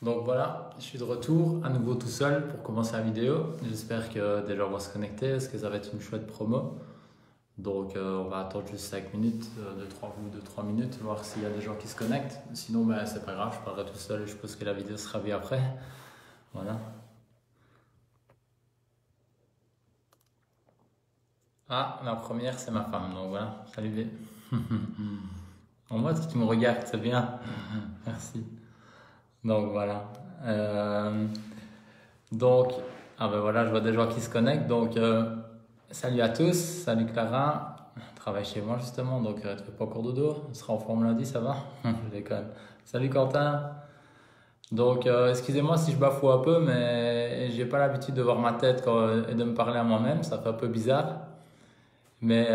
Donc voilà, je suis de retour à nouveau tout seul pour commencer la vidéo. J'espère que des gens vont se connecter parce que ça va être une chouette promo. Donc on va attendre juste 5 minutes, 2-3 minutes, voir s'il y a des gens qui se connectent. Sinon, ben, c'est pas grave, je parlerai tout seul et je pense que la vidéo sera vue après. Voilà. Ah, la première, c'est ma femme. Donc voilà, salut B. En moi, tu me regardes, c'est bien. Merci. Donc voilà. Euh, Donc, ah ben voilà, je vois des gens qui se connectent. Donc, salut à tous, salut Clara. Je travaille chez moi justement, donc tu fais pas encore dodo. On sera en forme lundi, ça va? Je déconne. Salut Quentin. Donc, excusez-moi si je bafoue un peu, mais j'ai pas l'habitude de voir ma tête et de me parler à moi-même, ça fait un peu bizarre. Mais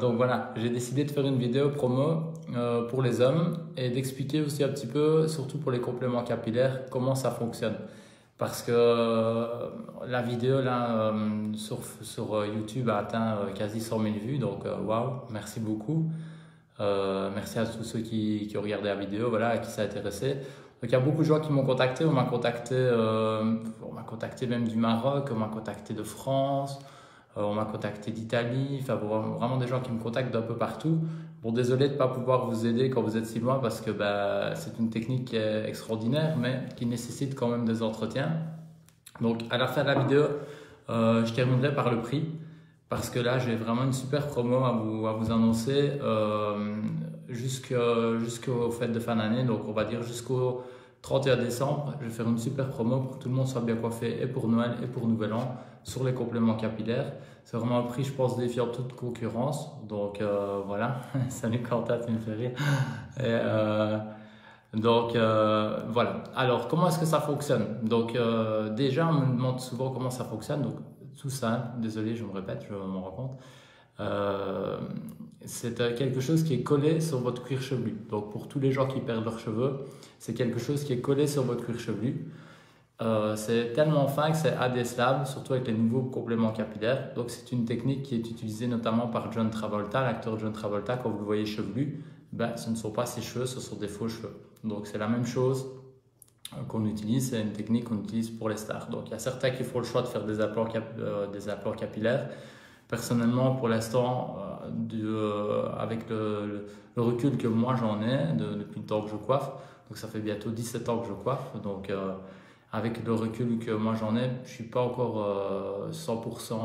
donc voilà, j'ai décidé de faire une vidéo promo pour les hommes et d'expliquer aussi un petit peu, surtout pour les compléments capillaires, comment ça fonctionne. Parce que la vidéo là sur YouTube a atteint quasi 100 000 vues, donc waouh, merci beaucoup. Merci à tous ceux qui ont regardé la vidéo, voilà, à qui ça a intéressé. Donc il y a beaucoup de gens qui m'ont contacté, on m'a contacté même du Maroc, on m'a contacté de France, on m'a contacté d'Italie, enfin vraiment des gens qui me contactent d'un peu partout. Bon, désolé de ne pas pouvoir vous aider quand vous êtes si loin parce que bah, c'est une technique qui est extraordinaire mais qui nécessite quand même des entretiens. Donc à la fin de la vidéo, je terminerai par le prix parce que là j'ai vraiment une super promo à vous annoncer jusqu'aux fêtes de fin d'année. Donc on va dire jusqu'au 31 décembre, je vais faire une super promo pour que tout le monde soit bien coiffé et pour Noël et pour Nouvel An sur les compléments capillaires. C'est vraiment un prix, je pense, défiant toute concurrence. Donc voilà, salut Quentin, tu me fais rire. Voilà. Alors, comment est-ce que ça fonctionne? Donc déjà, on me demande souvent comment ça fonctionne. Donc tout ça, désolé, je me répète, je m'en rends compte. Euh, c'est quelque chose qui est collé sur votre cuir chevelu. Donc pour tous les gens qui perdent leurs cheveux, c'est quelque chose qui est collé sur votre cuir chevelu. C'est tellement fin que c'est adhésible, surtout avec les nouveaux compléments capillaires. Donc c'est une technique qui est utilisée notamment par John Travolta, l'acteur John Travolta. Quand vous le voyez chevelu, ben, ce ne sont pas ses cheveux, ce sont des faux cheveux. Donc c'est la même chose qu'on utilise, c'est une technique qu'on utilise pour les stars. Donc il y a certains qui font le choix de faire des implants capillaires. Personnellement, pour l'instant, avec le recul que moi j'en ai depuis le temps que je coiffe, donc ça fait bientôt 17 ans que je coiffe, donc avec le recul que moi j'en ai, je ne suis pas encore 100%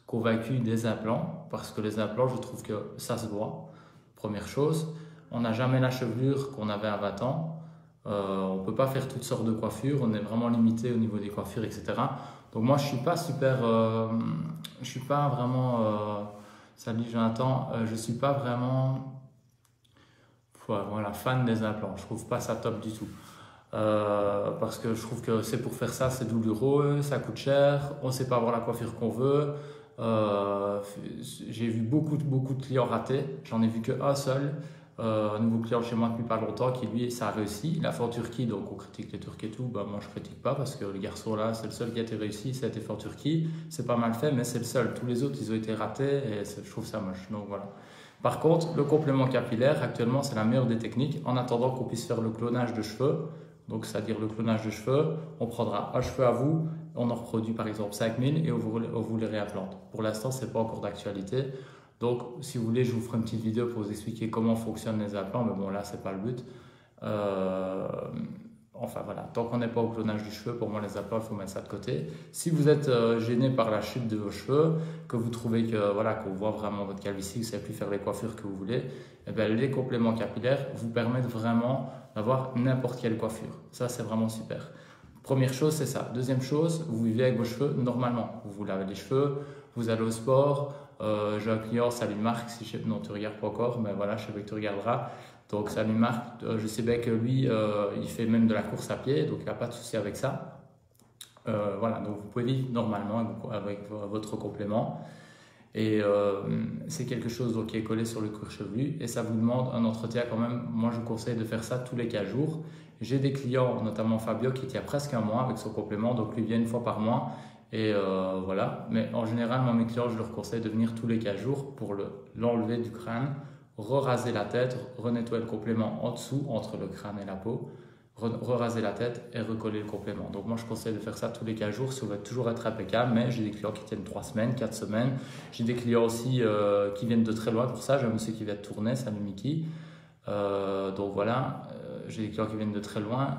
convaincu des implants, parce que les implants, je trouve que ça se voit. Première chose, on n'a jamais la chevelure qu'on avait à 20 ans. On ne peut pas faire toutes sortes de coiffures, on est vraiment limité au niveau des coiffures, etc. Donc moi, je suis pas je suis pas vraiment, salut Jonathan, je suis pas vraiment, voilà, fan des implants. Je trouve pas ça top du tout. Parce que je trouve que c'est pour faire ça, c'est douloureux, ça coûte cher, on ne sait pas avoir la coiffure qu'on veut. J'ai vu beaucoup de clients ratés, j'en ai vu qu'un seul. Un nouveau client chez moi depuis pas longtemps qui lui ça a réussi, il a fait en Turquie, donc on critique les Turcs et tout, bah moi je critique pas parce que le garçon là c'est le seul qui a été réussi, ça a été fait en Turquie, c'est pas mal fait mais c'est le seul, tous les autres ils ont été ratés et je trouve ça moche, donc voilà. Par contre le complément capillaire actuellement c'est la meilleure des techniques en attendant qu'on puisse faire le clonage de cheveux, donc c'est-à-dire le clonage de cheveux, on prendra un cheveu à vous, on en reproduit par exemple 5000 et on vous les réimplante. Pour l'instant c'est pas encore d'actualité. Donc, si vous voulez, je vous ferai une petite vidéo pour vous expliquer comment fonctionnent les implants, mais bon, là, c'est pas le but. Enfin, voilà, tant qu'on n'est pas au clonage du cheveu, pour moi, les implants, il faut mettre ça de côté. Si vous êtes gêné par la chute de vos cheveux, que vous trouvez que, voilà, qu'on voit vraiment votre calvitie, que vous ne savez plus faire les coiffures que vous voulez, eh bien, les compléments capillaires vous permettent vraiment d'avoir n'importe quelle coiffure. Ça, c'est vraiment super. Première chose, c'est ça. Deuxième chose, vous vivez avec vos cheveux normalement. Vous vous lavez les cheveux, vous allez au sport. J'ai un client, salut Marc, si non tu ne regardes pas encore, mais voilà, je sais que tu regarderas. Donc salut Marc, je sais bien que lui, il fait même de la course à pied, donc il n'a pas de souci avec ça. Voilà, donc vous pouvez vivre normalement avec votre complément. Et c'est quelque chose donc, qui est collé sur le cuir chevelu et ça vous demande un entretien quand même. Moi, je vous conseille de faire ça tous les 15 jours. J'ai des clients, notamment Fabio, qui tient presque un mois avec son complément, donc lui vient une fois par mois. Et voilà, mais en général, moi, mes clients, je leur conseille de venir tous les 15 jours pour l'enlever du crâne, re-raser la tête, renettoyer le complément en dessous, entre le crâne et la peau, re-raser la tête et recoller le complément. Donc moi je conseille de faire ça tous les 15 jours si on veut toujours être impeccable, mais j'ai des clients qui tiennent 3 semaines, 4 semaines. J'ai des clients aussi qui viennent de très loin pour ça. J'ai un monsieur qui vient de tourner, salut Mickey. Donc voilà, j'ai des clients qui viennent de très loin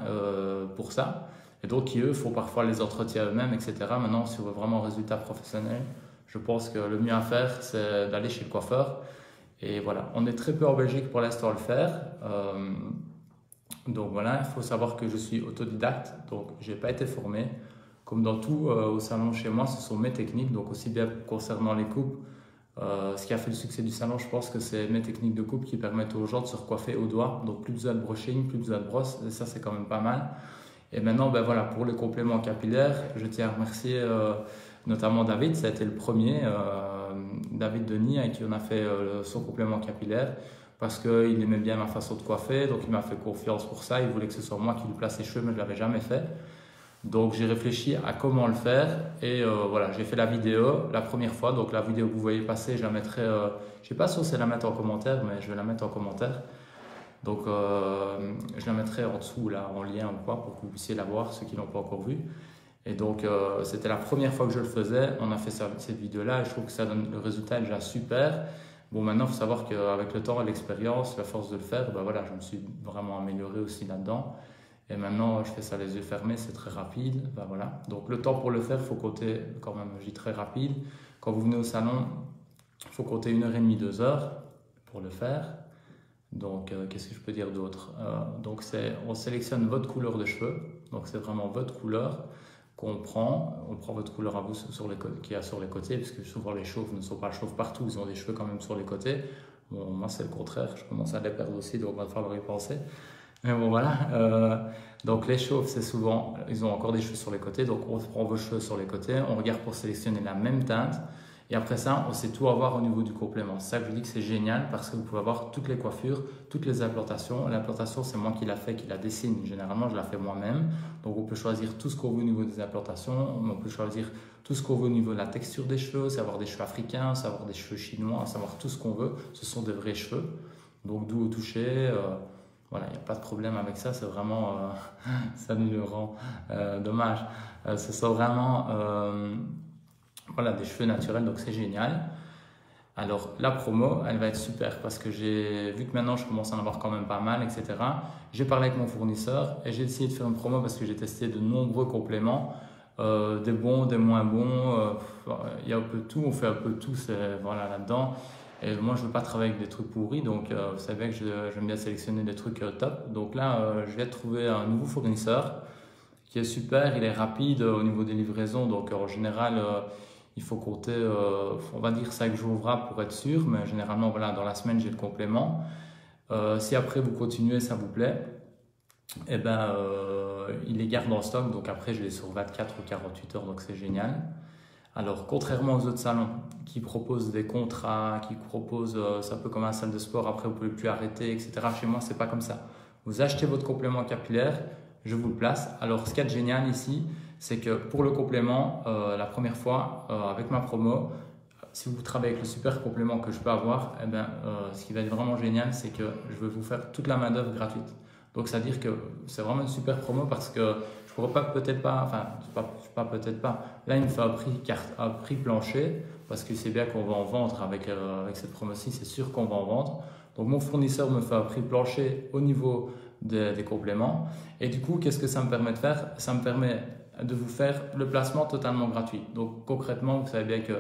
pour ça. Et donc qui eux font parfois les entretiens eux-mêmes, etc. Maintenant si on veut vraiment un résultat professionnel, je pense que le mieux à faire c'est d'aller chez le coiffeur. Et voilà, on est très peu en Belgique pour l'instant à le faire. Donc voilà, il faut savoir que je suis autodidacte, donc je n'ai pas été formé. Comme dans tout au salon chez moi, ce sont mes techniques, donc aussi bien concernant les coupes. Ce qui a fait le succès du salon, je pense que c'est mes techniques de coupe qui permettent aux gens de se recoiffer au doigt. Donc plus besoin de brushing, plus besoin de brosse, et ça c'est quand même pas mal. Et maintenant, ben voilà, pour les compléments capillaires, je tiens à remercier notamment David, ça a été le premier, David Denis, avec qui on a fait son complément capillaire. Parce qu'il aimait bien ma façon de coiffer, donc il m'a fait confiance pour ça. Il voulait que ce soit moi qui lui place les cheveux, mais je ne l'avais jamais fait. Donc j'ai réfléchi à comment le faire et voilà, j'ai fait la vidéo la première fois. Donc la vidéo que vous voyez passer, je la mettrai, je ne sais pas si c'est la mettre en commentaire, mais je vais la mettre en commentaire. Donc je la mettrai en dessous, là, en lien ou quoi, pour que vous puissiez la voir, ceux qui ne l'ont pas encore vue. Et donc c'était la première fois que je le faisais. On a fait cette vidéo-là et je trouve que ça donne le résultat est déjà super. Bon, maintenant, il faut savoir qu'avec le temps et l'expérience, la force de le faire, ben voilà, je me suis vraiment amélioré aussi là-dedans. Et maintenant, je fais ça les yeux fermés, c'est très rapide. Ben voilà. Donc, le temps pour le faire, il faut compter quand même, je dis très rapide. Quand vous venez au salon, il faut compter 1h30, 2 heures pour le faire. Donc, qu'est-ce que je peux dire d'autre? Donc, on sélectionne votre couleur de cheveux. Donc, c'est vraiment votre couleur qu'on prend. On prend votre couleur à vous qui a sur les côtés, puisque souvent les chauves ne sont pas chauves partout, ils ont des cheveux quand même sur les côtés. Bon, moi c'est le contraire, je commence à les perdre aussi, donc il va falloir y penser. Mais bon voilà, donc les chauves c'est souvent, ils ont encore des cheveux sur les côtés, donc on prend vos cheveux sur les côtés, on regarde pour sélectionner la même teinte. Et après ça, on sait tout avoir au niveau du complément. C'est ça que je dis que c'est génial parce que vous pouvez avoir toutes les coiffures, toutes les implantations. L'implantation, c'est moi qui la fais, qui la dessine. Généralement, je la fais moi-même. Donc, on peut choisir tout ce qu'on veut au niveau des implantations. On peut choisir tout ce qu'on veut au niveau de la texture des cheveux, savoir des cheveux africains, savoir des cheveux chinois, savoir tout ce qu'on veut. Ce sont des vrais cheveux. Donc, doux au toucher. Voilà, il n'y a pas de problème avec ça. C'est vraiment, ça nous le rend dommage. Ce sont vraiment... voilà, des cheveux naturels, donc c'est génial. Alors la promo, elle va être super parce que j'ai vu que maintenant je commence à en avoir quand même pas mal, etc. J'ai parlé avec mon fournisseur et j'ai essayé de faire une promo parce que j'ai testé de nombreux compléments, des bons, des moins bons. Il y a un peu de tout, on fait un peu de tout voilà, là-dedans. Et moi je ne veux pas travailler avec des trucs pourris, donc vous savez que j'aime bien sélectionner des trucs top. Donc là, je viens de trouver un nouveau fournisseur qui est super, il est rapide au niveau des livraisons, donc en général... il faut compter, on va dire 5 jours ouvrables pour être sûr, mais généralement, voilà, dans la semaine, j'ai le complément. Si après vous continuez, ça vous plaît, eh ben, il les garde en stock, donc après, je les sur 24 ou 48 heures, donc c'est génial. Alors, contrairement aux autres salons qui proposent des contrats, qui proposent, c'est un peu comme un salle de sport, après vous ne pouvez plus arrêter, etc. Chez moi, c'est pas comme ça. Vous achetez votre complément capillaire, je vous le place. Alors, ce qui est génial ici, c'est que pour le complément, la première fois, avec ma promo, si vous travaillez avec le super complément que je peux avoir, eh ben, ce qui va être vraiment génial, c'est que je vais vous faire toute la main-d'œuvre gratuite. Donc, c'est-à-dire que c'est vraiment une super promo parce que je pourrais pas, peut-être pas, enfin, pas peut-être pas. Là, il me fait un prix plancher parce que c'est bien qu'on va en vendre avec cette promo-ci, c'est sûr qu'on va en vendre. Donc, mon fournisseur me fait un prix plancher au niveau des compléments. Et du coup, qu'est-ce que ça me permet de faire? Ça me permet de vous faire le placement totalement gratuit. Donc concrètement, vous savez bien que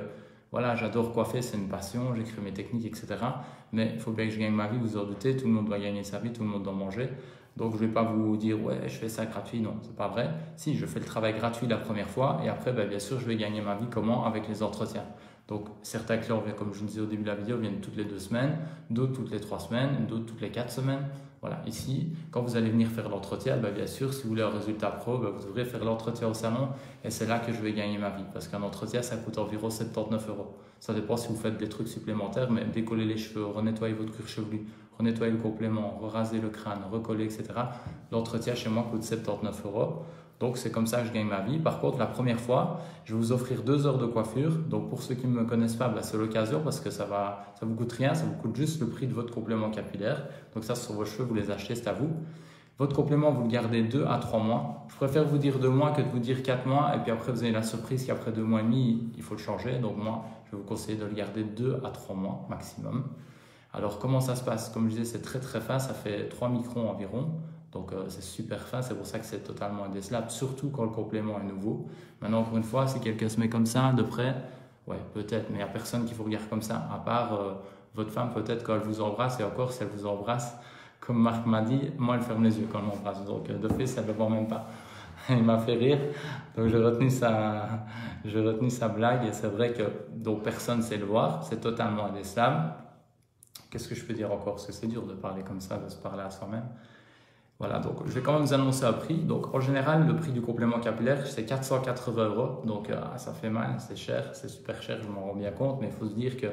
voilà, j'adore coiffer, c'est une passion, j'écris mes techniques, etc. Mais il faut bien que je gagne ma vie, vous en doutez, tout le monde doit gagner sa vie, tout le monde doit manger. Donc je ne vais pas vous dire ouais, je fais ça gratuit, non, c'est pas vrai. Si, je fais le travail gratuit la première fois et après, bien sûr, je vais gagner ma vie. Comment? Avec les entretiens. Donc certains clients, comme je vous disais au début de la vidéo, viennent toutes les 2 semaines, d'autres toutes les 3 semaines, d'autres toutes les 4 semaines. Voilà, ici, quand vous allez venir faire l'entretien, bien sûr, si vous voulez un résultat pro, vous devrez faire l'entretien au salon et c'est là que je vais gagner ma vie. Parce qu'un entretien, ça coûte environ 79 €. Ça dépend si vous faites des trucs supplémentaires, mais décoller les cheveux, renettoyer votre cuir chevelu, renettoyer le complément, raser le crâne, recoller, etc. L'entretien chez moi coûte 79 €. Donc, c'est comme ça que je gagne ma vie. Par contre, la première fois, je vais vous offrir 2 heures de coiffure. Donc, pour ceux qui ne me connaissent pas, c'est l'occasion parce que ça vous coûte rien. Ça vous coûte juste le prix de votre complément capillaire. Donc, ça, sur vos cheveux, vous les achetez, c'est à vous. Votre complément, vous le gardez 2 à 3 mois. Je préfère vous dire 2 mois que de vous dire 4 mois. Et puis après, vous avez la surprise qu'après 2 mois et demi, il faut le changer. Donc moi, je vais vous conseiller de le garder 2 à 3 mois maximum. Alors comment ça se passe? Comme je disais, c'est très très fin. Ça fait 3 microns environ. Donc c'est super fin. C'est pour ça que c'est totalement indécelable. Surtout quand le complément est nouveau. Maintenant, encore une fois, si quelqu'un se met comme ça de près, ouais, peut-être. Mais il n'y a personne qui vous regarde comme ça. À part votre femme, peut-être quand elle vous embrasse. Et encore, si elle vous embrasse, comme Marc m'a dit, moi, elle ferme les yeux quand elle m'embrasse. Donc, de fait, ça ne le voit même pas. Il m'a fait rire. Donc, j'ai retenu sa blague. Et c'est vrai que donc, personne ne sait le voir. C'est totalement indécelable. Qu'est-ce que je peux dire encore? Parce que c'est dur de parler comme ça, de se parler à soi-même. Voilà, donc je vais quand même vous annoncer un prix. Donc, en général, le prix du complément capillaire, c'est 480 €. Donc, ça fait mal, c'est cher, c'est super cher, je m'en rends bien compte. Mais il faut se dire que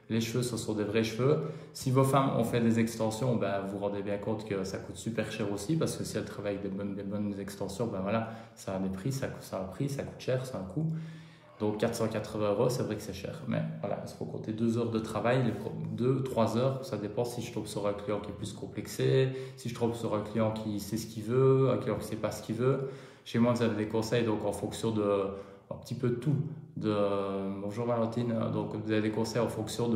les cheveux, ce sont des vrais cheveux. Si vos femmes ont fait des extensions, ben, vous vous rendez bien compte que ça coûte super cher aussi, parce que si elles travaillent avec des bonnes extensions, ben voilà, ça a des prix, ça a un prix, ça coûte cher, ça a un coût. Donc 480 €, c'est vrai que c'est cher. Mais voilà, il faut compter 2 heures de travail, 2-3 heures, ça dépend si je tombe sur un client qui est plus complexé, si je tombe sur un client qui sait ce qu'il veut, un client qui ne sait pas ce qu'il veut. Chez moi, vous avez des conseils donc en fonction de un petit peu de tout. Bonjour Valentine, donc vous avez des conseils en fonction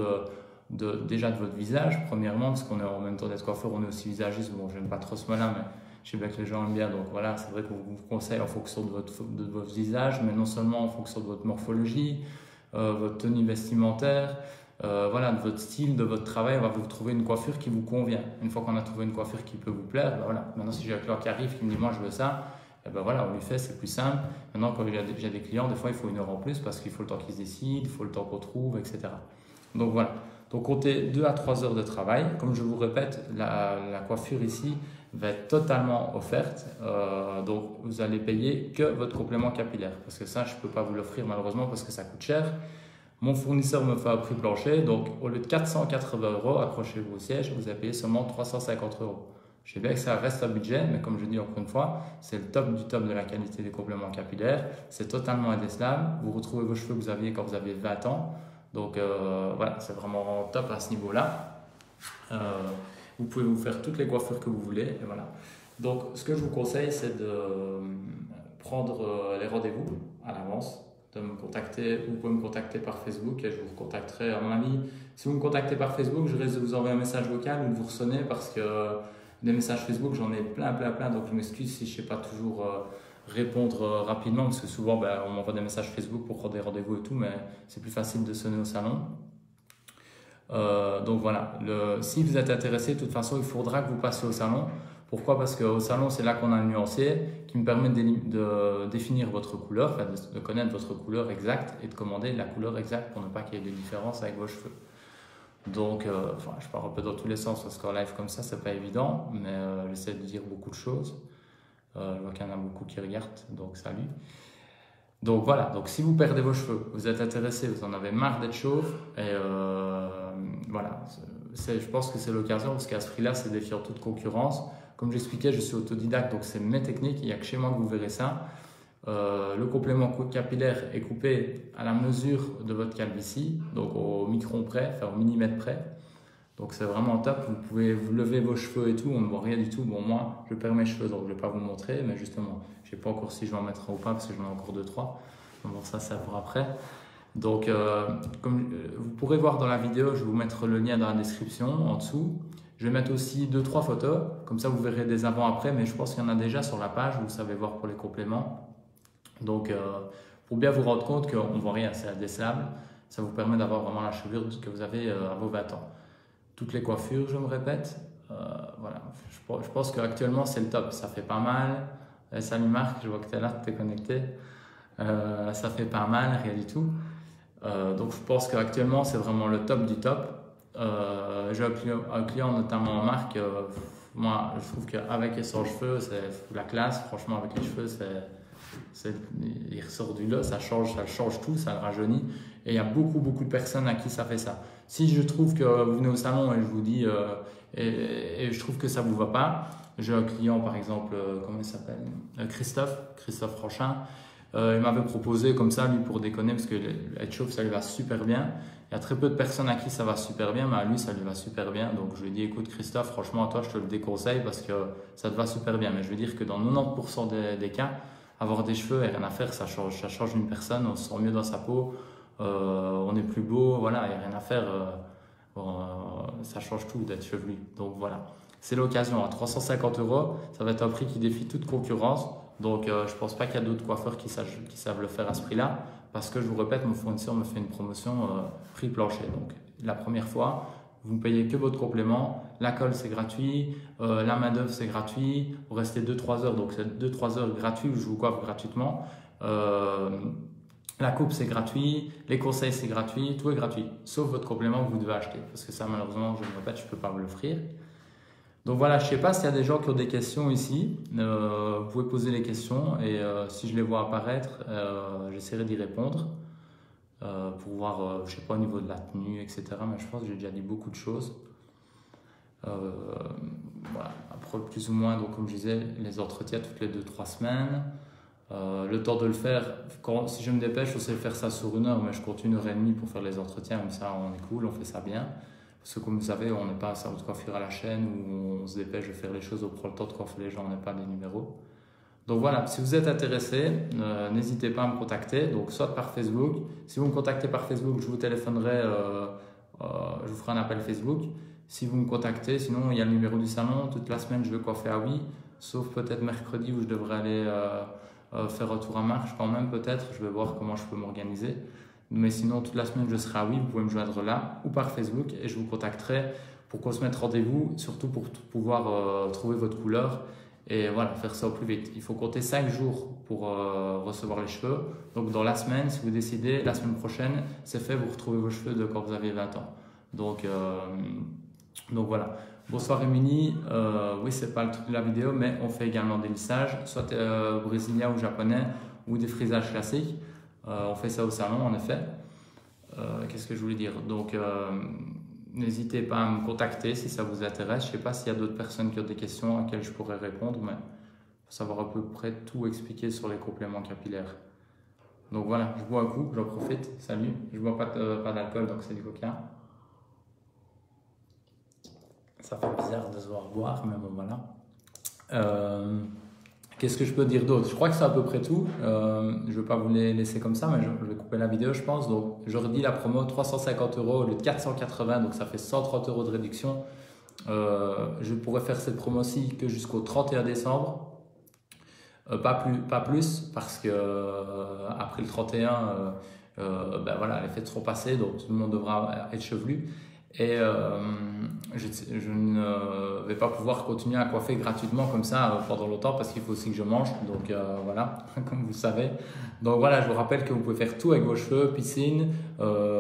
déjà de votre visage, premièrement, parce qu'on est en même temps d'être coiffeur, on est aussi visagiste. Bon, j'aime pas trop ce mot-là, mais je sais bien que les gens aiment bien. Donc voilà, c'est vrai qu'on vous conseille en fonction de votre visage, mais non seulement en fonction de votre morphologie, votre tenue vestimentaire, voilà, de votre style, de votre travail. On va vous trouver une coiffure qui vous convient. Une fois qu'on a trouvé une coiffure qui peut vous plaire, ben voilà. Maintenant, si j'ai un client qui arrive qui me dit moi je veux ça, et ben voilà, on lui fait, c'est plus simple. Maintenant, quand j'ai des clients, des fois il faut 1 heure en plus parce qu'il faut le temps qu'ils se décident, il faut le temps qu'on trouve, etc. Donc voilà. Donc comptez 2 à 3 heures de travail. Comme je vous répète, la coiffure ici va être totalement offerte. Donc vous allez payer que votre complément capillaire. Parce que ça, je ne peux pas vous l'offrir malheureusement parce que ça coûte cher. Mon fournisseur me fait un prix plancher. Donc au lieu de 480 €, accrochez-vous au siège, vous allez payer seulement 350 €. Je sais bien que ça reste un budget, mais comme je dis encore une fois, c'est le top du top de la qualité des compléments capillaires. C'est totalement indécelable. Vous retrouvez vos cheveux que vous aviez quand vous aviez 20 ans. Donc voilà, c'est vraiment top à ce niveau-là. Vous pouvez vous faire toutes les coiffures que vous voulez. Et voilà. Donc ce que je vous conseille, c'est de prendre les rendez-vous à l'avance, de me contacter. Vous pouvez me contacter par Facebook et je vous contacterai à mon avis. Si vous me contactez par Facebook, je risque de vous envoyer un message vocal ou de vous ressonner parce que des messages Facebook, j'en ai plein. Donc je m'excuse si je ne sais pas toujours répondre rapidement parce que souvent on m'envoie des messages Facebook pour prendre des rendez-vous et tout, mais c'est plus facile de sonner au salon. Donc voilà, si vous êtes intéressé, de toute façon, il faudra que vous passiez au salon. Pourquoi? Parce qu'au salon, c'est là qu'on a un nuancier qui me permet de définir votre couleur, enfin de connaître votre couleur exacte et de commander la couleur exacte pour ne pas qu'il y ait de différence avec vos cheveux. Donc, je pars un peu dans tous les sens parce qu'en live comme ça, c'est pas évident, mais j'essaie de dire beaucoup de choses. Je vois qu'il y en a beaucoup qui regardent, donc salut. Donc voilà, donc si vous perdez vos cheveux, vous êtes intéressé, vous en avez marre d'être chauve, et voilà, je pense que c'est l'occasion parce qu'à ce prix-là, c'est défiant toute concurrence. Comme j'expliquais, je suis autodidacte, donc c'est mes techniques, il n'y a que chez moi que vous verrez ça. Le complément capillaire est coupé à la mesure de votre calvitie, donc au micron près, enfin au millimètre près. Donc c'est vraiment top, vous pouvez vous lever vos cheveux et tout, on ne voit rien du tout. Bon, moi, je perds mes cheveux, donc je ne vais pas vous montrer, mais justement, je ne sais pas encore si je vais en mettre un ou pas, parce que j'en ai encore 2-3. Bon, ça, c'est pour après. Donc, comme vous pourrez voir dans la vidéo, je vais vous mettre le lien dans la description, en dessous. Je vais mettre aussi 2-3 photos, comme ça vous verrez des avant-après, mais je pense qu'il y en a déjà sur la page, vous savez voir pour les compléments. Donc, pour bien vous rendre compte qu'on ne voit rien, c'est indécelable, ça vous permet d'avoir vraiment la chevelure que vous avez à vos 20 ans. Toutes les coiffures, je me répète, voilà, je pense qu'actuellement c'est le top, ça fait pas mal. Salut Marc, je vois que tu es là, tu es connecté, ça fait pas mal, rien du tout. Donc je pense qu'actuellement c'est vraiment le top du top. J'ai un client notamment Marc, moi je trouve qu'avec et sans cheveux c'est la classe, franchement avec les cheveux il ressort du lot, ça change tout, ça le rajeunit. Et il y a beaucoup de personnes à qui ça fait ça. Si je trouve que vous venez au salon et je vous dis et je trouve que ça ne vous va pas, j'ai un client par exemple, comment il s'appelle, Christophe Franchin. Il m'avait proposé comme ça, lui, pour déconner, parce que être chauve, ça lui va super bien. Il y a très peu de personnes à qui ça va super bien, mais à lui, ça lui va super bien. Donc, je lui ai dit, écoute, Christophe, franchement, à toi, je te le déconseille parce que ça te va super bien. Mais je veux dire que dans 90% des cas, avoir des cheveux et rien à faire, ça change une personne. On se sent mieux dans sa peau, on est plus beau, voilà, il n'y a rien à faire. Ça change tout d'être chevelu. Donc, voilà. C'est l'occasion. À 350 €, ça va être un prix qui défie toute concurrence. Donc, je ne pense pas qu'il y a d'autres coiffeurs qui savent le faire à ce prix-là. Parce que je vous répète, mon fournisseur me fait une promotion prix plancher. Donc, la première fois, vous ne payez que votre complément. La colle, c'est gratuit. La main-d'œuvre, c'est gratuit. Vous restez 2-3 heures. Donc, c'est 2-3 heures gratuites où je vous coiffe gratuitement. La coupe, c'est gratuit. Les conseils, c'est gratuit. Tout est gratuit. Sauf votre complément que vous devez acheter. Parce que ça, malheureusement, je me répète, je ne peux pas vous l'offrir. Donc voilà, je ne sais pas s'il y a des gens qui ont des questions ici. Vous pouvez poser les questions et si je les vois apparaître, j'essaierai d'y répondre pour voir, je ne sais pas, au niveau de la tenue, etc. Mais je pense que j'ai déjà dit beaucoup de choses. Voilà. Après, plus ou moins, donc, comme je disais, les entretiens toutes les 2-3 semaines. Le temps de le faire, si je me dépêche, je sais faire ça sur 1 heure, mais je compte 1 h 30 pour faire les entretiens. Comme ça, on est cool, on fait ça bien. Parce que comme vous savez, on n'est pas un salon de coiffure à la chaîne où on se dépêche de faire les choses, on prend le temps de coiffer les gens, on n'est pas des numéros. Donc voilà, si vous êtes intéressé, n'hésitez pas à me contacter, donc soit par Facebook. Si vous me contactez par Facebook, je vous téléphonerai, je vous ferai un appel Facebook. Si vous me contactez, sinon il y a le numéro du salon, toute la semaine je vais coiffer à Oui, sauf peut-être mercredi où je devrais aller faire un tour à marche quand même peut-être, je vais voir comment je peux m'organiser. Mais sinon, toute la semaine, je serai à Oui. Vous pouvez me joindre là ou par Facebook et je vous contacterai pour qu'on se mette rendez-vous, surtout pour pouvoir trouver votre couleur et voilà, faire ça au plus vite. Il faut compter 5 jours pour recevoir les cheveux. Donc, dans la semaine, si vous décidez, la semaine prochaine, c'est fait, vous retrouvez vos cheveux de quand vous avez 20 ans. Donc voilà. Bonsoir Émilie. Oui, c'est pas le truc de la vidéo, mais on fait également des lissages, soit brésilien ou japonais ou des frisages classiques. On fait ça au salon, en effet. Qu'est-ce que je voulais dire? Donc, n'hésitez pas à me contacter si ça vous intéresse. Je ne sais pas s'il y a d'autres personnes qui ont des questions auxquelles je pourrais répondre, mais pour savoir à peu près tout expliquer sur les compléments capillaires. Donc voilà, je bois un coup, j'en profite. Salut, je ne bois pas d'alcool, donc c'est du coca. Ça fait bizarre de se voir boire, mais bon, voilà. Qu'est-ce que je peux dire d'autre? Je crois que c'est à peu près tout. Je ne vais pas vous les laisser comme ça, mais je vais couper la vidéo, je pense. Donc, je redis la promo 350 € au lieu de 480, donc ça fait 130 € de réduction. Je pourrais faire cette promo-ci que jusqu'au 31 décembre. Pas plus, parce que après le 31, ben voilà, les fêtes seront passées, donc tout le monde devra être chevelu. Et je ne vais pas pouvoir continuer à coiffer gratuitement comme ça pendant longtemps parce qu'il faut aussi que je mange. Donc voilà, comme vous le savez. Donc voilà, je vous rappelle que vous pouvez faire tout avec vos cheveux, piscine,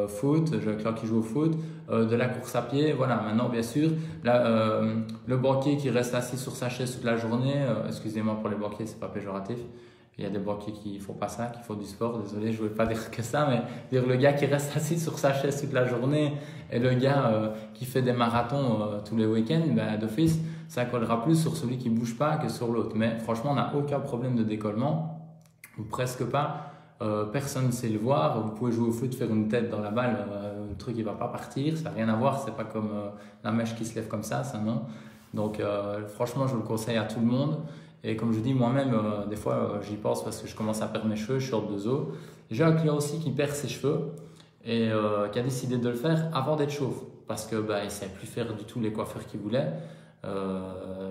foot, j'ai un client qui joue au foot, de la course à pied. Voilà, maintenant bien sûr, là, le banquier qui reste assis sur sa chaise toute la journée, excusez-moi pour les banquiers, c'est pas péjoratif. Il y a des banquiers qui font pas ça, qui font du sport. Désolé, je ne voulais pas dire que ça, mais dire le gars qui reste assis sur sa chaise toute la journée et le gars qui fait des marathons tous les week-ends, ben, d'office, ça collera plus sur celui qui bouge pas que sur l'autre. Mais franchement, on n'a aucun problème de décollement, ou presque pas. Personne ne sait le voir. Vous pouvez jouer au foot, faire une tête dans la balle, le truc il va pas partir. Ça n'a rien à voir. C'est pas comme la mèche qui se lève comme ça non. Donc franchement, je le conseille à tout le monde. Et comme je dis, moi-même, des fois, j'y pense parce que je commence à perdre mes cheveux, je sors de zoo. J'ai un client aussi qui perd ses cheveux et qui a décidé de le faire avant d'être chauve parce que il ne savait plus faire du tout les coiffeurs qu'il voulait.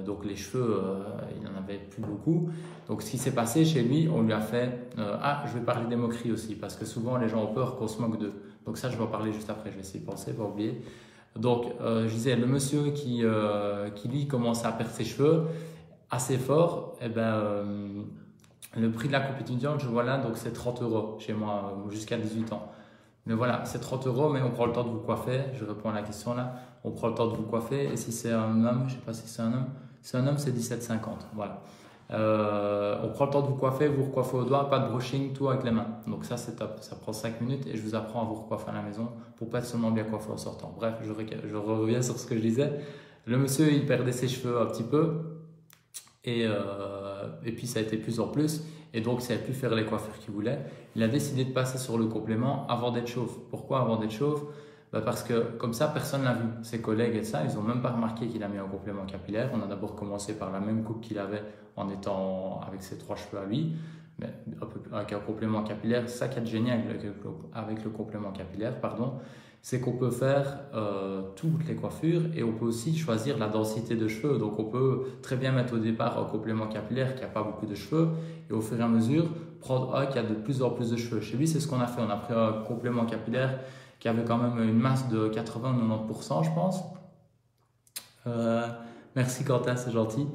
Donc les cheveux, il n'en avait plus beaucoup. Donc ce qui s'est passé chez lui, on lui a fait je vais parler des moqueries aussi parce que souvent les gens ont peur qu'on se moque d'eux. Donc ça, je vais en parler juste après, je vais essayer de penser, pas oublier. Donc je disais, le monsieur qui lui commence à perdre ses cheveux assez fort, et le prix de la coupe étudiante, je vois là, donc c'est 30 € chez moi jusqu'à 18 ans. Mais voilà, c'est 30 €, mais on prend le temps de vous coiffer. Je réponds à la question là. On prend le temps de vous coiffer. Et si c'est un homme, je ne sais pas si c'est un homme. Si c'est un homme, c'est 17,50 €. Voilà. On prend le temps de vous coiffer, vous recoiffez au doigt, pas de brushing, tout avec les mains. Donc ça, c'est top. Ça prend 5 minutes et je vous apprends à vous recoiffer à la maison pour pas être seulement bien coiffé en sortant. Bref, je reviens sur ce que je disais. Le monsieur, il perdait ses cheveux un petit peu. Et puis ça a été plus en plus. et donc il ne savait plus faire les coiffures qu'il voulait. Il a décidé de passer sur le complément avant d'être chauve. Pourquoi avant d'être chauve? Parce que comme ça, personne ne l'a vu. Ses collègues et ça, ils n'ont même pas remarqué qu'il a mis un complément capillaire. On a d'abord commencé par la même coupe qu'il avait en étant avec ses 3 cheveux à lui. Mais avec un complément capillaire, ça qui est génial avec le complément capillaire, c'est qu'on peut faire toutes les coiffures et on peut aussi choisir la densité de cheveux. Donc on peut très bien mettre au départ un complément capillaire qui n'a pas beaucoup de cheveux et au fur et à mesure prendre un qui a de plus en plus de cheveux. Chez lui, c'est ce qu'on a fait. On a pris un complément capillaire qui avait quand même une masse de 80 ou 90%, je pense. Merci Quentin, c'est gentil.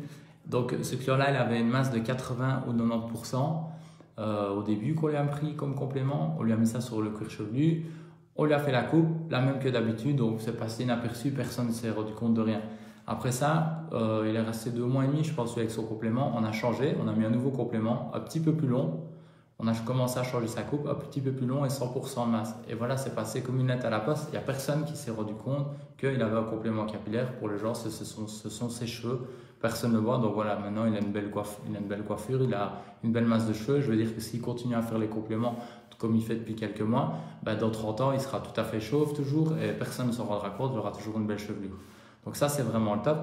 Donc ce client-là, il avait une masse de 80 ou 90% au début qu'on lui a pris comme complément. On lui a mis ça sur le cuir chevelu. On lui a fait la coupe, la même que d'habitude, donc c'est passé inaperçu, personne ne s'est rendu compte de rien. Après ça, il est resté 2 mois et demi, je pense, avec son complément. On a changé, on a mis un nouveau complément, un petit peu plus long. On a commencé à changer sa coupe, un petit peu plus long et 100% de masse. Et voilà, c'est passé comme une lettre à la poste. Il n'y a personne qui s'est rendu compte qu'il avait un complément capillaire. Pour les gens, ce sont ses cheveux. Personne ne le voit. Donc voilà, maintenant il a une belle coiffure, il a une belle masse de cheveux. Je veux dire que s'il continue à faire les compléments comme il fait depuis quelques mois, dans 30 ans, il sera tout à fait chauve toujours et personne ne s'en rendra compte, il aura toujours une belle chevelure. Donc ça, c'est vraiment le top.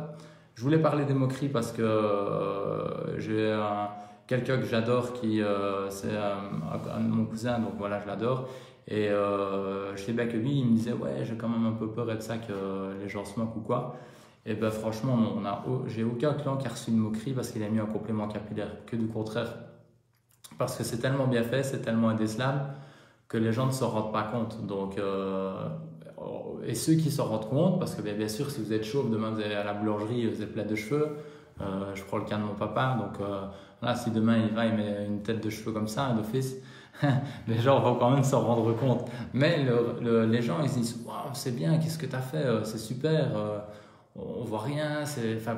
Je voulais parler des moqueries parce que j'ai quelqu'un que j'adore c'est un de mon cousin, donc voilà, je l'adore. Et je sais bien que lui, il me disait, ouais, j'ai quand même un peu peur de ça que les gens se moquent ou quoi. Et ben franchement, j'ai aucun client qui a reçu une moquerie parce qu'il a mis un complément capillaire, que du contraire. Parce que c'est tellement bien fait, c'est tellement indécelable que les gens ne s'en rendent pas compte. Donc, et ceux qui s'en rendent compte, parce que bien sûr, si vous êtes chauve, demain vous allez à la boulangerie, vous êtes plein de cheveux. Je prends le cas de mon papa. Donc, voilà, si demain il met une tête de cheveux comme ça, d'office, les gens vont quand même s'en rendre compte. Mais les gens, ils se disent, waouh, c'est bien, qu'est-ce que tu as fait, c'est super. On voit rien,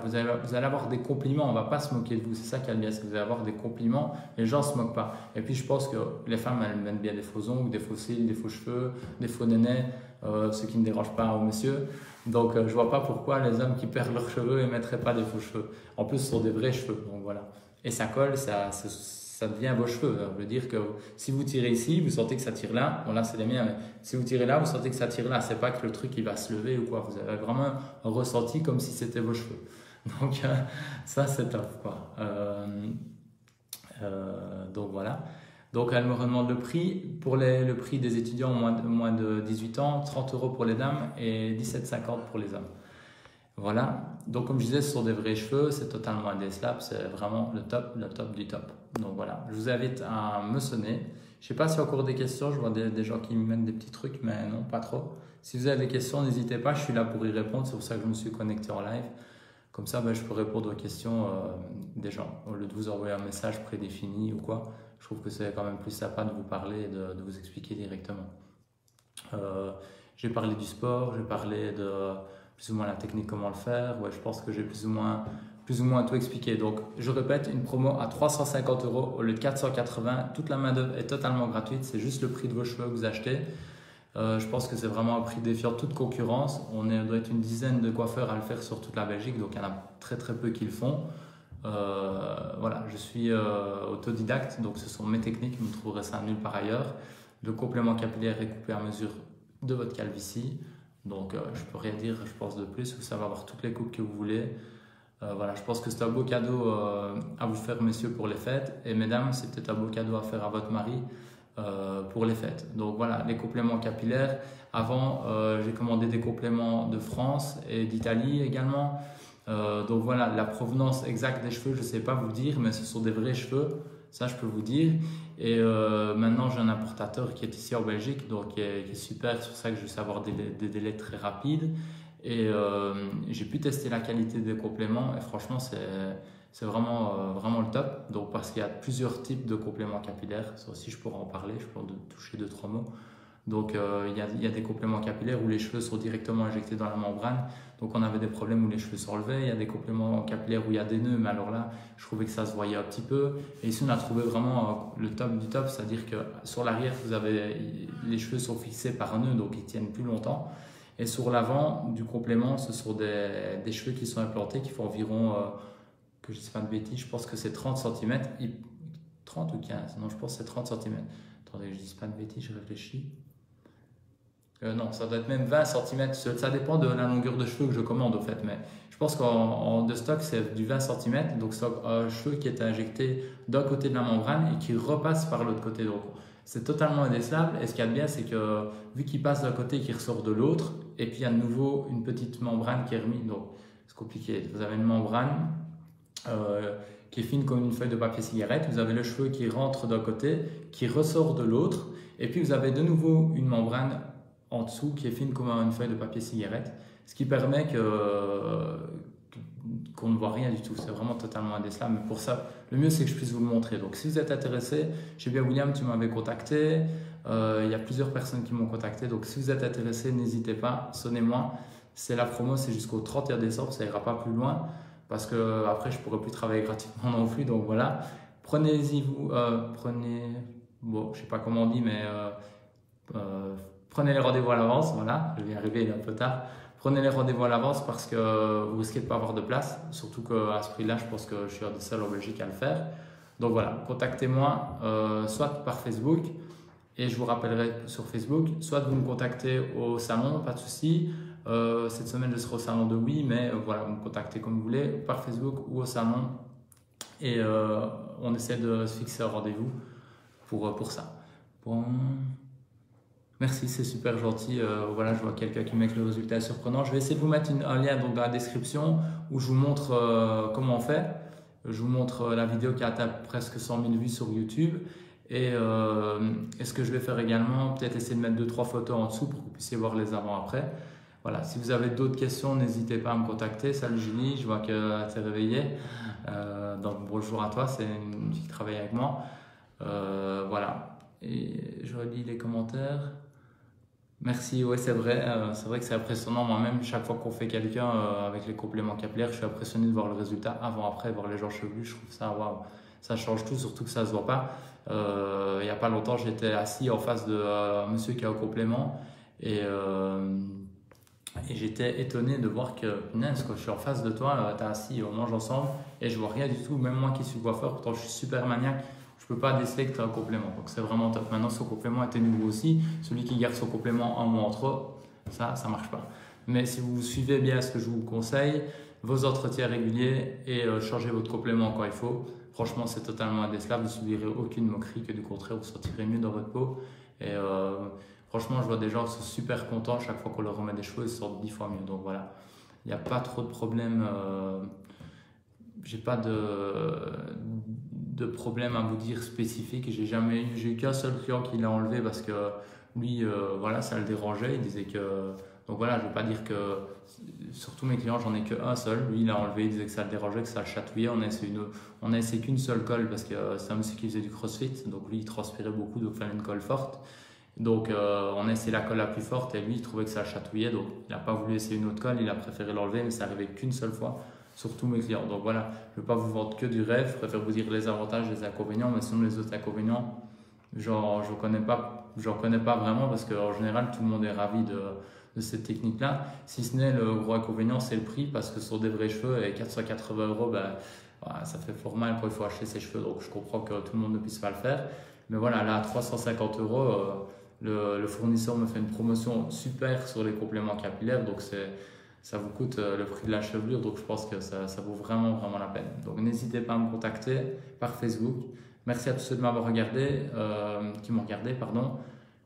vous allez avoir des compliments, on va pas se moquer de vous, c'est ça qui est bien, c'est que vous allez avoir des compliments, les gens se moquent pas. Et puis je pense que les femmes, elles mettent bien des faux ongles, des faux cils, des faux cheveux, des faux nénés, ce qui ne dérange pas aux messieurs. Donc je vois pas pourquoi les hommes qui perdent leurs cheveux ne mettraient pas des faux cheveux. En plus, ce sont des vrais cheveux, donc voilà. Et ça colle, ça devient vos cheveux. Ça veut dire que si vous tirez ici, vous sentez que ça tire là. Bon là, c'est les miens, mais si vous tirez là, vous sentez que ça tire là. C'est pas que le truc il va se lever ou quoi. Vous avez vraiment un ressenti comme si c'était vos cheveux. Donc ça, c'est top, quoi. Donc voilà. Donc elle me demande le prix. Pour le prix des étudiants moins de 18 ans, 30 € pour les dames et 17,50 pour les hommes. Voilà, donc comme je disais, ce sont des vrais cheveux, c'est totalement indécelable, c'est vraiment le top du top. Donc voilà, je vous invite à me sonner. Je ne sais pas s'il y a encore des questions, je vois des gens qui me mettent des petits trucs, mais non, pas trop. Si vous avez des questions, n'hésitez pas, je suis là pour y répondre, c'est pour ça que je me suis connecté en live. Comme ça, je peux répondre aux questions des gens, au lieu de vous envoyer un message prédéfini ou quoi. Je trouve que c'est quand même plus sympa de vous parler et de vous expliquer directement. J'ai parlé du sport, j'ai parlé de plus ou moins la technique, comment le faire. Ouais, je pense que j'ai plus ou moins tout expliqué. Donc, je répète, une promo à 350 € au lieu de 480. Toute la main-d'œuvre est totalement gratuite. C'est juste le prix de vos cheveux que vous achetez. Je pense que c'est vraiment un prix défiant toute concurrence. Doit être une dizaine de coiffeurs à le faire sur toute la Belgique. Donc, il y en a très très peu qui le font. Voilà, je suis autodidacte. Donc, ce sont mes techniques. Vous ne trouverez ça nulle part ailleurs. Le complément capillaire est coupé à mesure de votre calvitie. Donc, je peux rien dire, je pense, de plus. Vous savez avoir toutes les coupes que vous voulez. Voilà, je pense que c'est un beau cadeau à vous faire, messieurs, pour les fêtes. Et mesdames, c'est peut-être un beau cadeau à faire à votre mari pour les fêtes. Donc voilà, les compléments capillaires. Avant, j'ai commandé des compléments de France et d'Italie également. Donc voilà, la provenance exacte des cheveux, je ne sais pas vous dire, mais ce sont des vrais cheveux. Ça, je peux vous dire. Et maintenant, j'ai un importateur qui est ici en Belgique, donc qui est super. C'est pour ça que je sais avoir des délais très rapides. Et j'ai pu tester la qualité des compléments. Et franchement, c'est vraiment le top. Donc, parce qu'il y a plusieurs types de compléments capillaires. Ça aussi, je pourrais en parler. Je peux en toucher 2-3 mots. Donc, il y a des compléments capillaires où les cheveux sont directement injectés dans la membrane. Donc, on avait des problèmes où les cheveux s'enlevaient. Il y a des compléments capillaires où il y a des nœuds, mais alors là, je trouvais que ça se voyait un petit peu. Et ici, on a trouvé vraiment le top du top, c'est-à-dire que sur l'arrière, les cheveux sont fixés par un nœud, donc ils tiennent plus longtemps. Et sur l'avant du complément, ce sont des cheveux qui sont implantés, qui font environ, que je ne sais pas de bêtises, je pense que c'est 30 cm. 30 ou 15? Non, je pense que c'est 30 cm. Attendez, je ne dis pas de bêtises, je réfléchis. Non, ça doit être même 20 cm. Ça dépend de la longueur de cheveux que je commande au fait. Mais je pense qu'en de stock, c'est du 20 cm. Donc, c'est un cheveu qui est injecté d'un côté de la membrane et qui repasse par l'autre côté. Donc, c'est totalement indécelable. Et ce qu'il y a de bien, c'est que vu qu'il passe d'un côté, qu'il ressort de l'autre, et puis il y a de nouveau une petite membrane qui est remise. Donc, c'est compliqué. Vous avez une membrane qui est fine comme une feuille de papier cigarette. Vous avez le cheveu qui rentre d'un côté, qui ressort de l'autre. Et puis, vous avez de nouveau une membrane en dessous qui est fine comme une feuille de papier cigarette, ce qui permet qu'on ne voit rien du tout. C'est vraiment totalement indécelable. Mais pour ça, le mieux c'est que je puisse vous le montrer. Donc si vous êtes intéressé, j'ai bien William, tu m'avais contacté. Il y a plusieurs personnes qui m'ont contacté. Donc si vous êtes intéressé, n'hésitez pas, sonnez-moi. C'est la promo, c'est jusqu'au 31 décembre, ça ira pas plus loin parce que après je pourrai plus travailler gratuitement non plus. Donc voilà, prenez-y vous, bon, je sais pas comment on dit, mais prenez les rendez-vous à l'avance, voilà, je vais y arriver un peu tard. Prenez les rendez-vous à l'avance parce que vous risquez de ne pas avoir de place, surtout qu'à ce prix-là, je pense que je suis un des seuls en Belgique à le faire. Donc voilà, contactez-moi soit par Facebook et je vous rappellerai sur Facebook, soit vous me contactez au salon, pas de souci. Cette semaine, je serai au salon de Oui, mais voilà, vous me contactez comme vous voulez, par Facebook ou au salon et on essaie de se fixer un rendez-vous pour ça. Bon. Merci, c'est super gentil. Voilà, je vois quelqu'un qui met que le résultat est surprenant. Je vais essayer de vous mettre un lien donc, dans la description où je vous montre comment on fait. Je vous montre la vidéo qui a atteint presque 100 000 vues sur YouTube. Et ce que je vais faire également, peut-être essayer de mettre 2-3 photos en dessous pour que vous puissiez voir les avant-après. Voilà, si vous avez d'autres questions, n'hésitez pas à me contacter. Salut Julie, je vois que tu es réveillée. Donc bonjour à toi, c'est une fille qui travaille avec moi. Voilà, et je relis les commentaires. Merci, ouais, c'est vrai que c'est impressionnant. Moi-même, chaque fois qu'on fait quelqu'un avec les compléments capillaires, je suis impressionné de voir le résultat avant-après, voir les gens chevelus. Je trouve ça, waouh, ça change tout, surtout que ça se voit pas. Il n'y a pas longtemps, j'étais assis en face de un monsieur qui a un complément et j'étais étonné de voir que, punaise, quand je suis en face de toi, tu es assis, on mange ensemble et je vois rien du tout. Même moi qui suis coiffeur, pourtant je suis super maniaque. Je ne peux pas déceler que tu as un complément. Donc c'est vraiment top. Maintenant, son complément était nouveau aussi. Celui qui garde son complément un mois entre ça ne marche pas. Mais si vous suivez bien ce que je vous conseille, vos entretiens réguliers et changez votre complément quand il faut, franchement, c'est totalement indécelable. Vous ne subirez aucune moquerie, que du contraire, vous sentirez mieux dans votre peau. Et franchement, je vois des gens qui sont super contents. Chaque fois qu'on leur remet des cheveux, ils se sentent 10 fois mieux. Donc voilà, il n'y a pas trop de problèmes. J'ai pas de problème à vous dire spécifique. J'ai eu qu'un seul client qui l'a enlevé parce que lui, voilà, ça le dérangeait. Il disait que, donc voilà, je ne veux pas dire que, surtout mes clients, j'en ai qu'un seul. Lui, il l'a enlevé, il disait que ça le dérangeait, que ça le chatouillait. On a essayé qu'une seule colle parce que c'est un monsieur qui faisait du crossfit, donc lui, il transpirait beaucoup, donc il fallait une colle forte. Donc on a essayé la colle la plus forte et lui, il trouvait que ça le chatouillait, donc il n'a pas voulu essayer une autre colle, il a préféré l'enlever, mais ça arrivait qu'une seule fois. Sur tous mes clients. Donc voilà, je ne veux pas vous vendre que du rêve, je préfère vous dire les avantages, les inconvénients, mais sinon les autres inconvénients, genre, j'en connais pas vraiment parce qu'en général, tout le monde est ravi de cette technique-là. Si ce n'est le gros inconvénient, c'est le prix parce que sur des vrais cheveux, et 480 €, ben, voilà, ça fait fort mal quand il faut acheter ses cheveux. Donc je comprends que tout le monde ne puisse pas le faire. Mais voilà, là, à 350 €, le fournisseur me fait une promotion super sur les compléments capillaires. Donc ça vous coûte le prix de la chevelure, donc je pense que ça vaut vraiment, vraiment la peine. Donc n'hésitez pas à me contacter par Facebook. Merci à tous ceux de m'avoir regardé, qui m'ont regardé, pardon.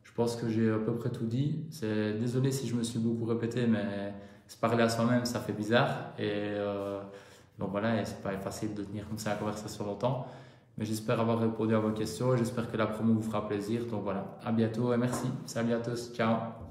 Je pense que j'ai à peu près tout dit. Désolé si je me suis beaucoup répété, mais se parler à soi-même, ça fait bizarre. Et donc voilà, et c'est pas facile de tenir comme ça la conversation longtemps. Mais j'espère avoir répondu à vos questions et j'espère que la promo vous fera plaisir. Donc voilà, à bientôt et merci. Salut à tous, ciao.